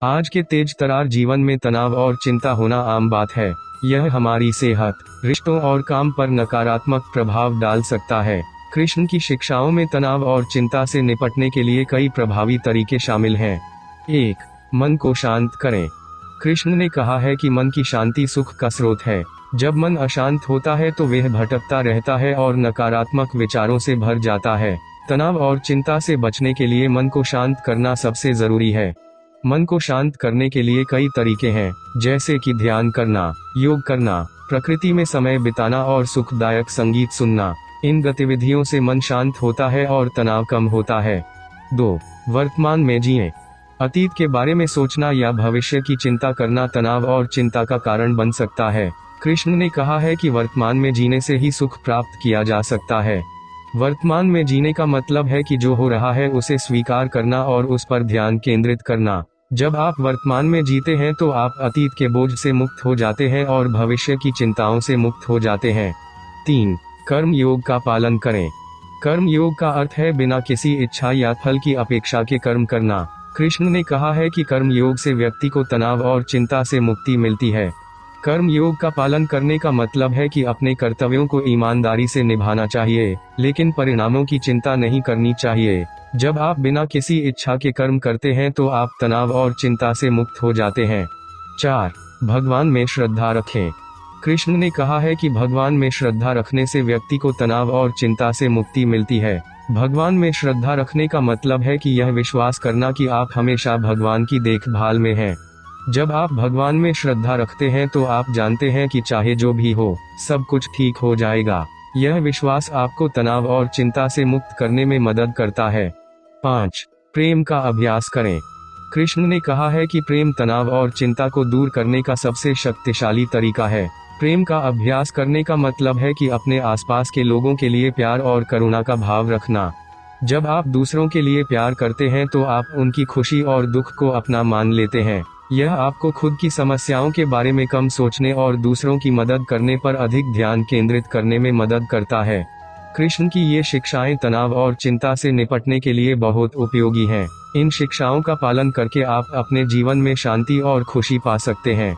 आज के तेज तरार जीवन में तनाव और चिंता होना आम बात है। यह हमारी सेहत, रिश्तों और काम पर नकारात्मक प्रभाव डाल सकता है। कृष्ण की शिक्षाओं में तनाव और चिंता से निपटने के लिए कई प्रभावी तरीके शामिल हैं। 1. मन को शांत करें। कृष्ण ने कहा है कि मन की शांति सुख का स्रोत है। जब मन अशांत होता है तो वह भटकता रहता है और नकारात्मक विचारों से भर जाता है। तनाव और चिंता से बचने के लिए मन को शांत करना सबसे जरूरी है। मन को शांत करने के लिए कई तरीके हैं, जैसे कि ध्यान करना, योग करना, प्रकृति में समय बिताना और सुखदायक संगीत सुनना। इन गतिविधियों से मन शांत होता है और तनाव कम होता है। 2. वर्तमान में जिएं। अतीत के बारे में सोचना या भविष्य की चिंता करना तनाव और चिंता का कारण बन सकता है। कृष्ण ने कहा है कि वर्तमान में जीने से ही सुख प्राप्त किया जा सकता है। वर्तमान में जीने का मतलब है कि जो हो रहा है उसे स्वीकार करना और उस पर ध्यान केंद्रित करना। जब आप वर्तमान में जीते हैं तो आप अतीत के बोझ से मुक्त हो जाते हैं और भविष्य की चिंताओं से मुक्त हो जाते हैं। 3. कर्म योग का पालन करें। कर्म योग का अर्थ है बिना किसी इच्छा या फल की अपेक्षा के कर्म करना। कृष्ण ने कहा है कि कर्म योग से व्यक्ति को तनाव और चिंता से मुक्ति मिलती है। कर्म योग का पालन करने का मतलब है कि अपने कर्तव्यों को ईमानदारी से निभाना चाहिए, लेकिन परिणामों की चिंता नहीं करनी चाहिए। जब आप बिना किसी इच्छा के कर्म करते हैं तो आप तनाव और चिंता से मुक्त हो जाते हैं। 4. भगवान में श्रद्धा रखें। कृष्ण ने कहा है कि भगवान में श्रद्धा रखने से व्यक्ति को तनाव और चिंता से मुक्ति मिलती है। भगवान में श्रद्धा रखने का मतलब है कि यह विश्वास करना कि आप हमेशा भगवान की देखभाल में हैं। जब आप भगवान में श्रद्धा रखते हैं तो आप जानते हैं कि चाहे जो भी हो, सब कुछ ठीक हो जाएगा। यह विश्वास आपको तनाव और चिंता से मुक्त करने में मदद करता है। 5. प्रेम का अभ्यास करें। कृष्ण ने कहा है कि प्रेम तनाव और चिंता को दूर करने का सबसे शक्तिशाली तरीका है। प्रेम का अभ्यास करने का मतलब है कि अपने आसपास के लोगों के लिए प्यार और करुणा का भाव रखना। जब आप दूसरों के लिए प्यार करते हैं तो आप उनकी खुशी और दुख को अपना मान लेते हैं। यह आपको खुद की समस्याओं के बारे में कम सोचने और दूसरों की मदद करने पर अधिक ध्यान केंद्रित करने में मदद करता है। कृष्ण की ये शिक्षाएं तनाव और चिंता से निपटने के लिए बहुत उपयोगी हैं। इन शिक्षाओं का पालन करके आप अपने जीवन में शांति और खुशी पा सकते हैं।